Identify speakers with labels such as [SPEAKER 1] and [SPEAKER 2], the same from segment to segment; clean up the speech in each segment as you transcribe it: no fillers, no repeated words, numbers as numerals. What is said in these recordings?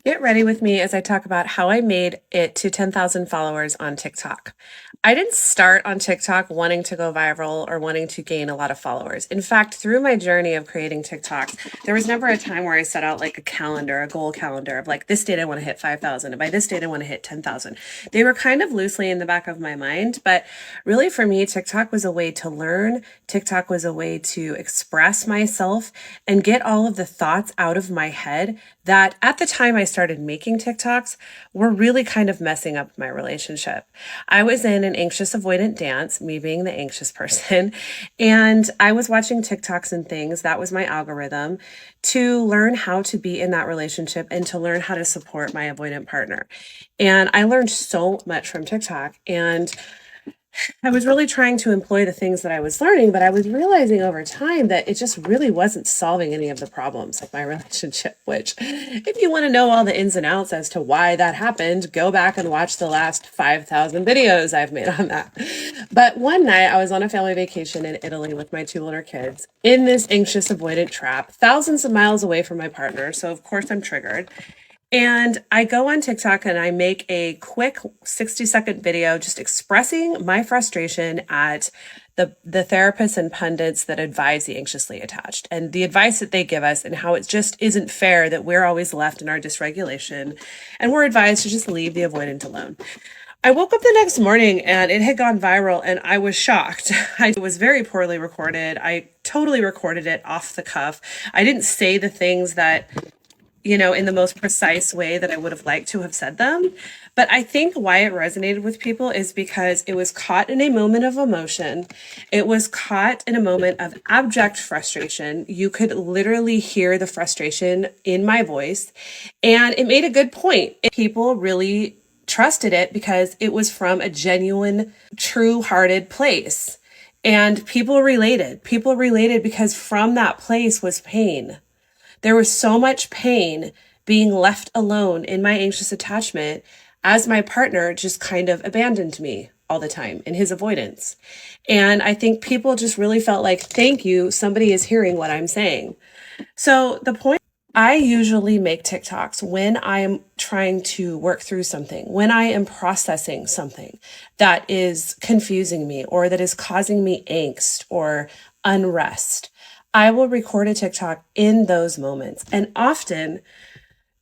[SPEAKER 1] Get ready with me as I talk about how I made it to 10,000 followers on TikTok. I didn't start on TikTok wanting to go viral or wanting to gain a lot of followers. In fact, through my journey of creating TikTok, there was never a time where I set out like a calendar, a goal calendar of like, this date I want to hit 5,000, and by this date I want to hit 10,000. They were kind of loosely in the back of my mind, but really for me, TikTok was a way to learn. TikTok was a way to express myself and get all of the thoughts out of my head that at the time I started making TikToks were really kind of messing up my relationship. I was in an anxious avoidant dance, me being the anxious person, and I was watching TikToks and things. That was my algorithm to learn how to be in that relationship and to learn how to support my avoidant partner. And I learned so much from TikTok. And I was really trying to employ the things that I was learning, but I was realizing over time that it just really wasn't solving any of the problems of my relationship, which if you want to know all the ins and outs as to why that happened, go back and watch the last 5,000 videos I've made on that. But one night I was on a family vacation in Italy with my two older kids in this anxious avoidant trap, thousands of miles away from my partner. So of course I'm triggered. And I go on TikTok and I make a quick 60-second video just expressing my frustration at the therapists and pundits that advise the anxiously attached and the advice that they give us and how it just isn't fair that we're always left in our dysregulation and we're advised to just leave the avoidant alone. I woke up the next morning and it had gone viral and I was shocked. It was very poorly recorded. I totally recorded it off the cuff. I didn't say the things that in the most precise way that I would have liked to have said them. But I think why it resonated with people is because it was caught in a moment of emotion. It was caught in a moment of abject frustration. You could literally hear the frustration in my voice. And it made a good point. People really trusted it because it was from a genuine, true-hearted place. And people related. People related because from that place was pain. There was so much pain being left alone in my anxious attachment as my partner just kind of abandoned me all the time in his avoidance. And I think people just really felt like, thank you, somebody is hearing what I'm saying. So the point, I usually make TikToks when I am trying to work through something, when I am processing something that is confusing me or that is causing me angst or unrest. I will record a TikTok in those moments. And often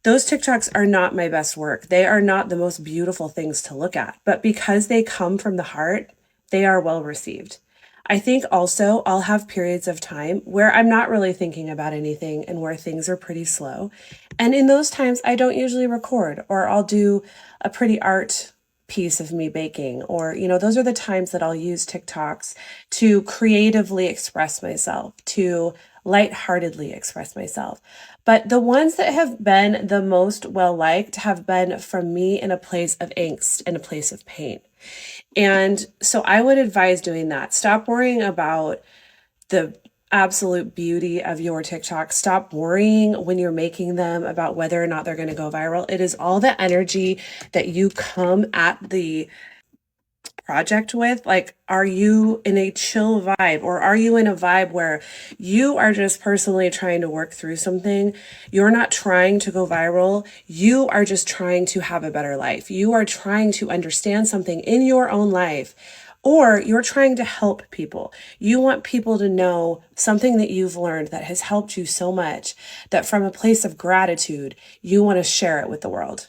[SPEAKER 1] those TikToks are not my best work. They are not the most beautiful things to look at, but because they come from the heart, they are well received. I think also I'll have periods of time where I'm not really thinking about anything and where things are pretty slow. And in those times, I don't usually record, or I'll do a pretty art piece of me baking, or those are the times that I'll use TikToks to creatively express myself, to lightheartedly express myself. But the ones that have been the most well liked have been from me in a place of angst and a place of pain. And so I would advise doing that. Stop worrying about the absolute beauty of your TikTok. Stop worrying when you're making them about whether or not they're going to go viral. It is all the energy that you come at the project with. Like, are you in a chill vibe, or are you in a vibe where you are just personally trying to work through something? You're not trying to go viral. You are just trying to have a better life. You are trying to understand something in your own life, or you're trying to help people. You want people to know something that you've learned that has helped you so much that from a place of gratitude, you want to share it with the world.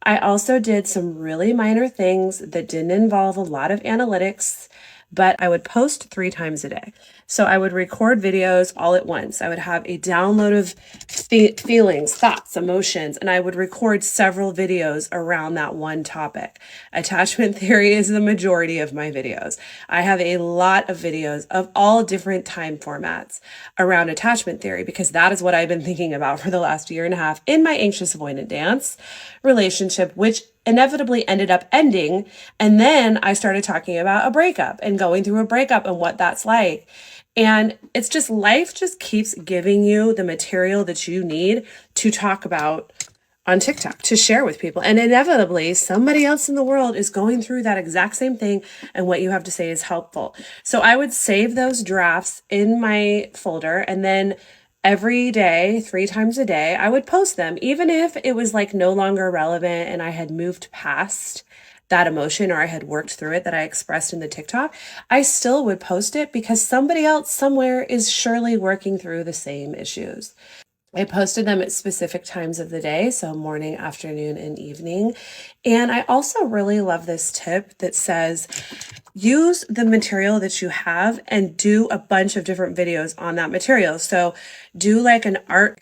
[SPEAKER 1] I also did some really minor things that didn't involve a lot of analytics, but I would post 3 times a day. So I would record videos all at once. I would have a download of feelings, thoughts, emotions, and I would record several videos around that one topic. Attachment theory is the majority of my videos. I have a lot of videos of all different time formats around attachment theory because that is what I've been thinking about for the last year and a half in my anxious avoidant dance relationship, which inevitably ended up ending. And then I started talking about a breakup and going through a breakup and what that's like. And it's just life just keeps giving you the material that you need to talk about on TikTok, to share with people. And inevitably, somebody else in the world is going through that exact same thing, and what you have to say is helpful. So I would save those drafts in my folder and then every day, 3 times a day, I would post them, even if it was like no longer relevant and I had moved past that emotion or I had worked through it that I expressed in the TikTok. I still would post it because somebody else somewhere is surely working through the same issues. I posted them at specific times of the day, so morning, afternoon, and evening. And I also really love this tip that says, use the material that you have and do a bunch of different videos on that material. So do like an art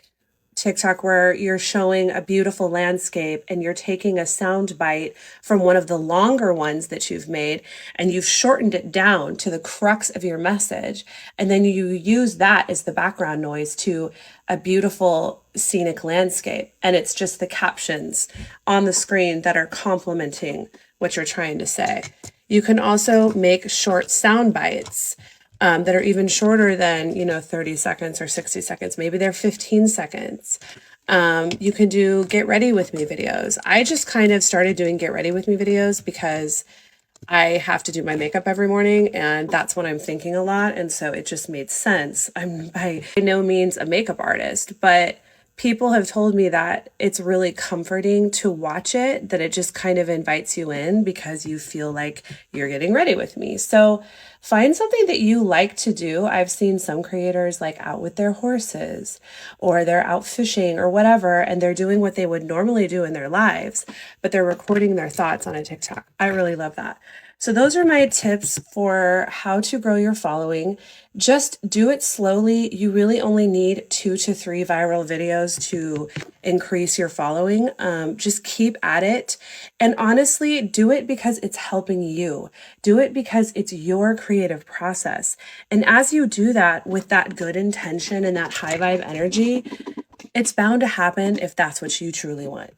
[SPEAKER 1] TikTok where you're showing a beautiful landscape and you're taking a sound bite from one of the longer ones that you've made and you've shortened it down to the crux of your message. And then you use that as the background noise to a beautiful scenic landscape. And it's just the captions on the screen that are complementing what you're trying to say. You can also make short sound bites that are even shorter than, 30 seconds or 60 seconds. Maybe they're 15 seconds. You can do get ready with me videos. I just kind of started doing get ready with me videos because I have to do my makeup every morning and that's when I'm thinking a lot. And so it just made sense. I'm by no means a makeup artist, but people have told me that it's really comforting to watch it, that it just kind of invites you in because you feel like you're getting ready with me. So find something that you like to do. I've seen some creators like out with their horses or they're out fishing or whatever, and they're doing what they would normally do in their lives, but they're recording their thoughts on a TikTok. I really love that. So those are my tips for how to grow your following. Just do it slowly. You really only need 2 to 3 viral videos to increase your following. Just keep at it. And honestly, do it because it's helping you. Do it because it's your creative process. And as you do that with that good intention and that high vibe energy, it's bound to happen if that's what you truly want.